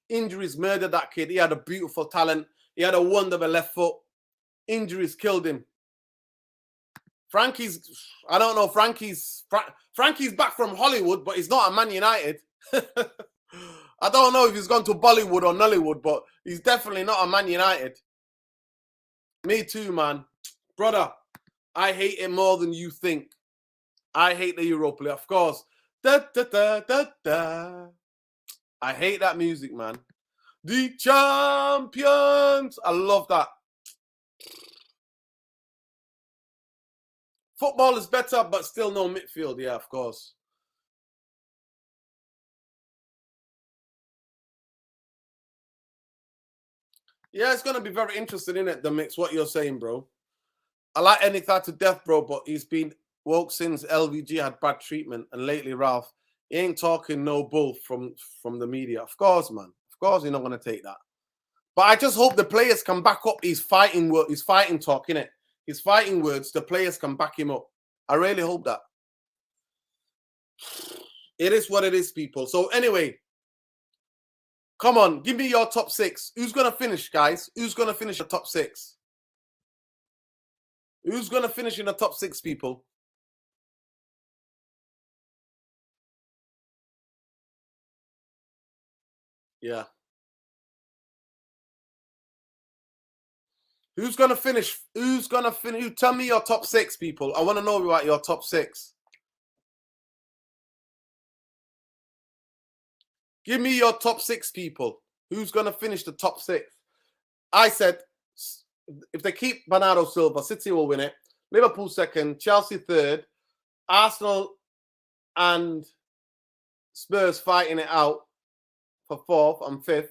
Injuries murdered that kid. He had a beautiful talent. He had a wonderful left foot. Injuries killed him. Frankie's back from Hollywood, but he's not at Man United. I don't know if he's gone to Bollywood or Nollywood, but he's definitely not a Man United. Me too, man. Brother, I hate it more than you think. I hate the Europa League, of course. Da, da, da, da, da. I hate that music, man. The champions. I love that. Football is better, but still no midfield. Yeah, of course. Yeah, it's going to be very interesting, isn't it, the mix, what you're saying, bro. I like Anything to death, bro, but he's been woke since LVG had bad treatment. And lately, Ralph, he ain't talking no bull from the media. Of course, man. Of course, you're not going to take that. But I just hope the players can back up his fighting talk, innit? His fighting words, the players can back him up. I really hope that. It is what it is, people. So anyway, come on, give me your top 6. Who's going to finish, guys? Who's going to finish the top 6? Who's going to finish in the top 6, people? Yeah. Who's going to finish? Who's going to finish? Tell me your top 6, people. I want to know about your top 6. Give me your top 6, people. Who's going to finish the top 6? I said, if they keep Bernardo Silva, City will win it. Liverpool second, Chelsea third, Arsenal and Spurs fighting it out for 4th and 5th.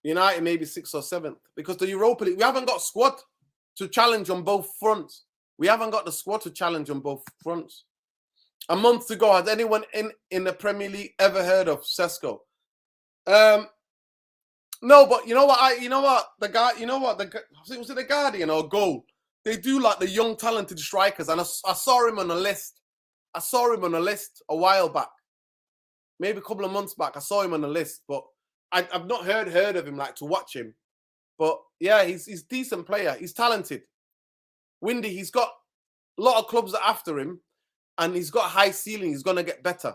United maybe 6th or 7th. Because the Europa League, we haven't got squad to challenge on both fronts. We haven't got the squad to challenge on both fronts. A month ago, has anyone in the Premier League ever heard of Sesko? No, but you know what? Was it the Guardian or Goal? They do like the young talented strikers, and I saw him on a list. I saw him on a list a while back, maybe a couple of months back. I saw him on the list, but I've not heard of him like to watch him. But yeah, he's a decent player. He's talented. Windy, he's got a lot of clubs after him, and he's got high ceiling. He's gonna get better.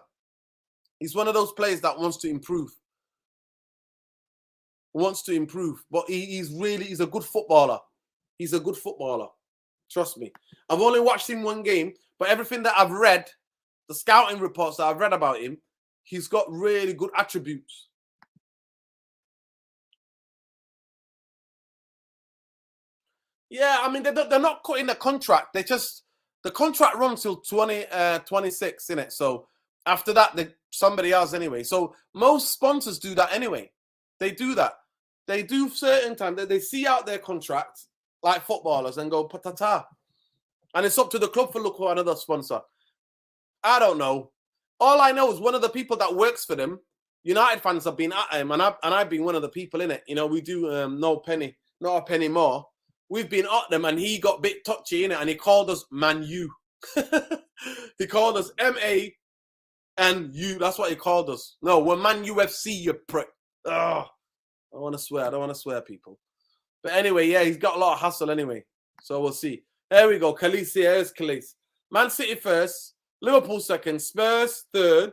He's one of those players that wants to improve. But he's a good footballer. He's a good footballer. Trust me. I've only watched him one game, but everything that I've read, the scouting reports that I've read about him, he's got really good attributes. Yeah, I mean, they're not cutting the contract. The contract runs till 2026, innit? So after that, somebody else anyway. So most sponsors do that anyway. They do that. They do certain time that they see out their contract like footballers and go patata. And it's up to the club to look for another sponsor. I don't know. All I know is one of the people that works for them, United fans have been at him, and I've been one of the people in it. You know, we do not a penny more. We've been at them, and he got a bit touchy in it, and he called us Man U. He called us MA and U. That's what he called us. No, we're Man UFC, you prick. Oh, I don't want to swear, people. But anyway, yeah, he's got a lot of hassle anyway. So we'll see. There we go. Khaleesi, here's Khaleesi. Man City first, Liverpool second, Spurs third.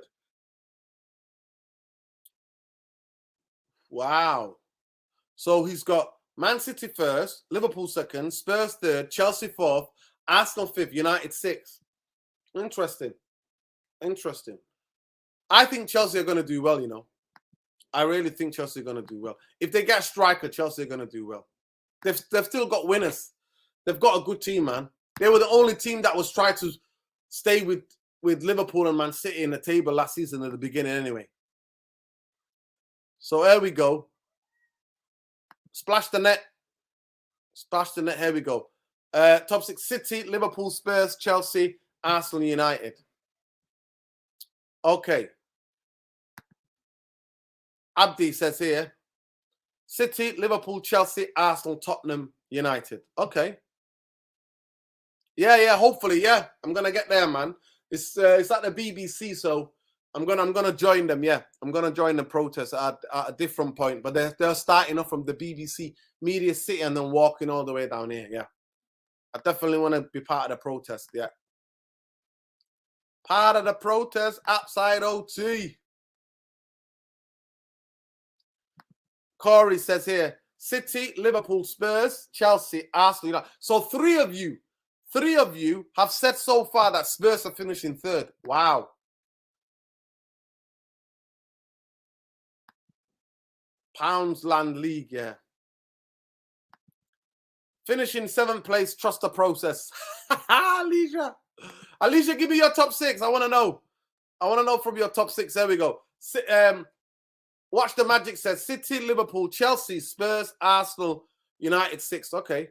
Wow. So he's got Man City first, Liverpool second, Spurs third, Chelsea fourth, Arsenal fifth, United sixth. Interesting. I think Chelsea are going to do well, you know. I really think Chelsea are going to do well. If they get a striker, Chelsea are going to do well. They've still got winners. They've got a good team, man. They were the only team that was trying to stay with Liverpool and Man City in the table last season at the beginning anyway. So here we go. Splash the net. Here we go. Top 6: City, Liverpool, Spurs, Chelsea, Arsenal, United. Okay. Abdi says here, City, Liverpool, Chelsea, Arsenal, Tottenham, United. Okay. Yeah, hopefully, yeah. I'm gonna get there, man. It's at the BBC, so I'm gonna join them. Yeah, I'm gonna join the protest at a different point, but they're starting off from the BBC Media City and then walking all the way down here. Yeah, I definitely want to be part of the protest. Yeah, part of the protest outside OT. Corey says here, City, Liverpool, Spurs, Chelsea, Arsenal. So 3 of you 3 of you have said so far that Spurs are finishing 3rd. Wow. Poundsland League, yeah. Finishing 7th place, trust the process. Alicia. Alicia, give me your top 6. I want to know. I want to know from your top 6. There we go. Watch the Magic says City, Liverpool, Chelsea, Spurs, Arsenal, United 6th. Okay.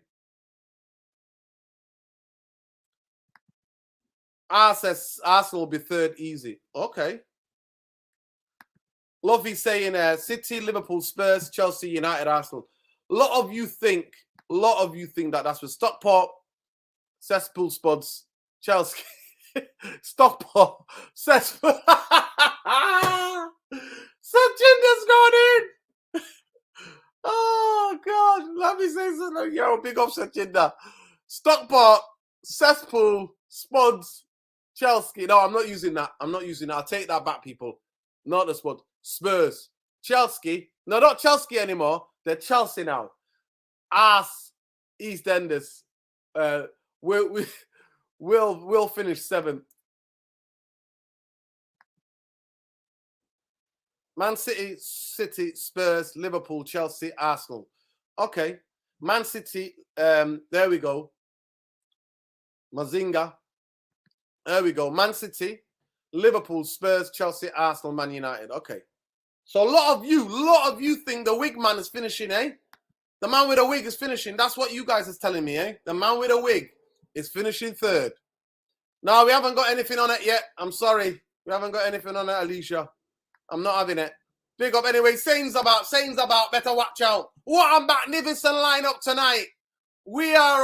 R says Arsenal will be 3rd easy. Okay. Lovey saying City, Liverpool, Spurs, Chelsea, United, Arsenal. A lot of you think that that's with Stockport, Cesspool, Spuds, Chelsea, Stockport, Cesspool. Sachinda's gone in. Oh, God. Let me say something. Yo, big up Sachinda. Stockport, Cesspool, Spuds, Chelsea. No, I'm not using that. I'll take that back, people. Not the Spuds. Spurs, Chelsea. No, not Chelsea anymore. They're Chelsea now. EastEnders. We'll finish 7th. Man City, Spurs, Liverpool, Chelsea, Arsenal. Okay. Man City, there we go. Mazinga. There we go. Man City, Liverpool, Spurs, Chelsea, Arsenal, Man United. Okay. So a lot of you think the wig man is finishing, eh? The man with a wig is finishing. That's what you guys is telling me, eh? The man with a wig is finishing 3rd. No, we haven't got anything on it yet. I'm sorry. We haven't got anything on it, Alicia. I'm not having it. Big up anyway. Sayings about. Better watch out. What a magnificent lineup tonight. We are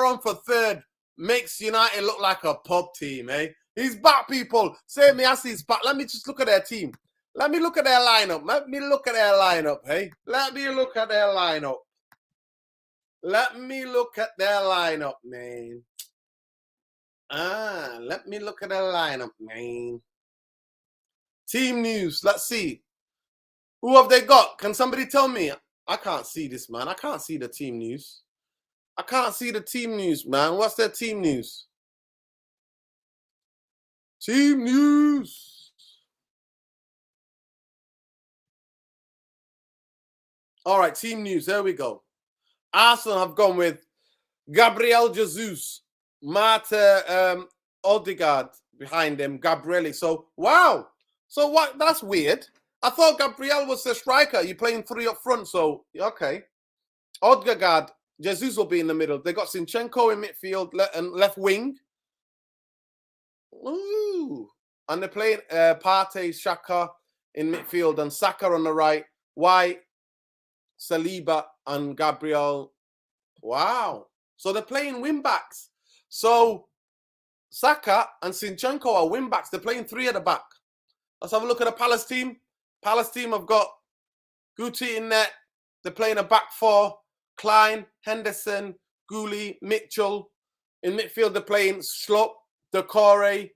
on for 3rd. Makes United look like a pub team, eh? He's back, people. Say me as he's back. Let me just look at their team. Let me look at their lineup. Let me look at their lineup, hey? Let me look at their lineup. Let me look at their lineup, man. Let me look at their lineup, man. Team news. Let's see. Who have they got? Can somebody tell me? I can't see this, man. I can't see the team news. I can't see the team news, man. What's their team news? Team news. All right, team news. There we go. Arsenal have gone with Gabriel Jesus, Marta Odegaard behind them, Gabrielli. So, wow. So, what? That's weird. I thought Gabriel was the striker. You're playing 3 up front, so, okay. Odegaard, Jesus will be in the middle. They got Zinchenko in midfield and left wing. Ooh. And they're playing Partey, Xhaka in midfield and Saka on the right. White, Saliba and Gabriel. Wow. So they're playing wing backs. So Saka and Zinchenko are wing backs. They're playing 3 at the back. Let's have a look at the Palace team. Palace team have got Guti in net. They're playing a back 4. Klein, Henderson, Gooley, Mitchell. In midfield, they're playing Schlupp, Decore,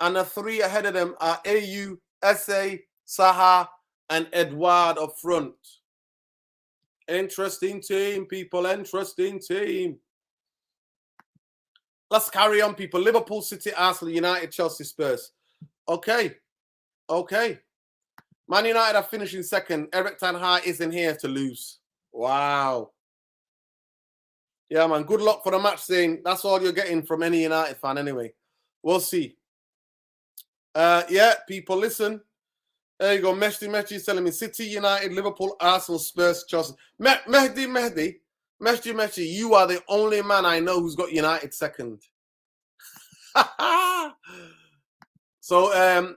and the 3 ahead of them are AU, SA, Saha, and Edouard up front. Interesting team, people. Interesting team. Let's carry on, people. Liverpool, City, Arsenal, United, Chelsea, Spurs. Okay. Okay. Man United are finishing 2nd. Erik Tenhag isn't here to lose. Wow. Yeah, man. Good luck for the match thing. That's all you're getting from any United fan anyway. We'll see. Yeah, people, listen. There you go. Mehdi is telling me City, United, Liverpool, Arsenal, Spurs, Chelsea. Mehdi, you are the only man I know who's got United 2nd. So,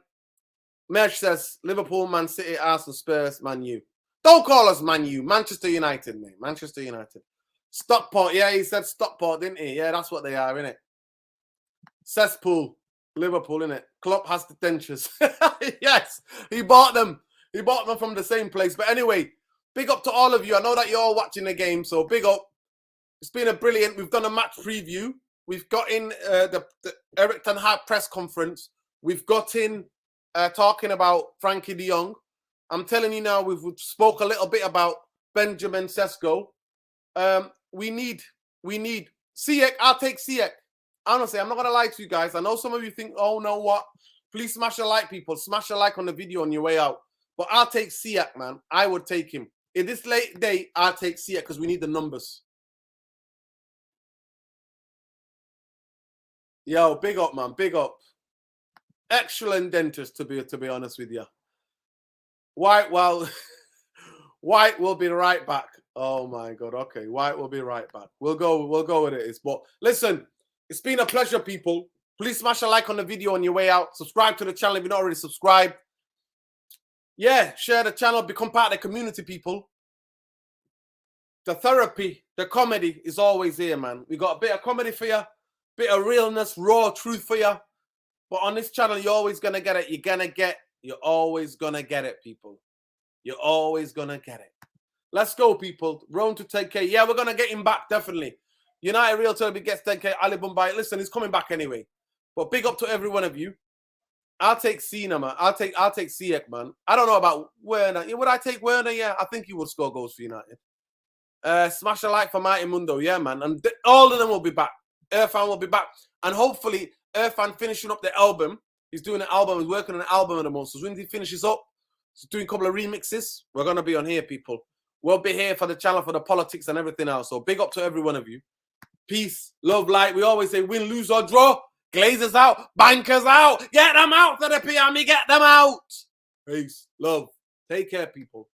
Mesh says Liverpool, Man City, Arsenal, Spurs, Man U. Don't call us Man U. Manchester United, mate. Manchester United. Stockport. Yeah, he said Stockport, didn't he? Yeah, that's what they are, innit? Cesspool. Liverpool, innit? Klopp has the dentures. Yes, he bought them. He bought them from the same place. But anyway, big up to all of you. I know that you're all watching the game, so big up. It's been a brilliant. We've done a match preview. We've got in the Erik Tenhag press conference. We've got in talking about Frankie Dejong. I'm telling you now, we've spoke a little bit about Benjamin Sesko. We need Ziyech. I'll take Ziyech. Honestly, I'm not going to lie to you guys. I know some of you think, oh, no, what? Please smash a like, people. Smash a like on the video on your way out. But I'll take Siak, man. I would take him. In this late day, I'll take Siak because we need the numbers. Yo, big up, man. Big up. Excellent dentist, to be honest with you. White, well, White will be right back. Oh my God. Okay, White will be right back. We'll go with it. But listen, it's been a pleasure, people. Please smash a like on the video on your way out. Subscribe to the channel if you're not already subscribed. Yeah, share the channel. Become part of the community, people. The therapy, the comedy is always here, man. We got a bit of comedy for you, bit of realness, raw truth for you. But on this channel, you're always going to get it. You're always going to get it, people. You're always going to get it. Let's go, people. Round to 10K. Yeah, we're going to get him back, definitely. United Real Therapy gets 10K. Ali Bombay. Listen, he's coming back anyway. But big up to every one of you. I'll take Cena, man. I'll take Siak, man. I don't know about Werner. Would I take Werner? Yeah, I think he would score goals for United. Smash a like for Mighty Mundo. Yeah, man. And all of them will be back. Irfan will be back. And hopefully, Irfan finishing up the album. He's doing an album. He's working on an album at the moment. So when he finishes up, he's doing a couple of remixes. We're going to be on here, people. We'll be here for the channel, for the politics and everything else. So big up to every one of you. Peace, love, light. We always say win, lose, or draw. Glazers out. Bankers out. Get them out, Therapy Army. Get them out. Peace, love. Take care, people.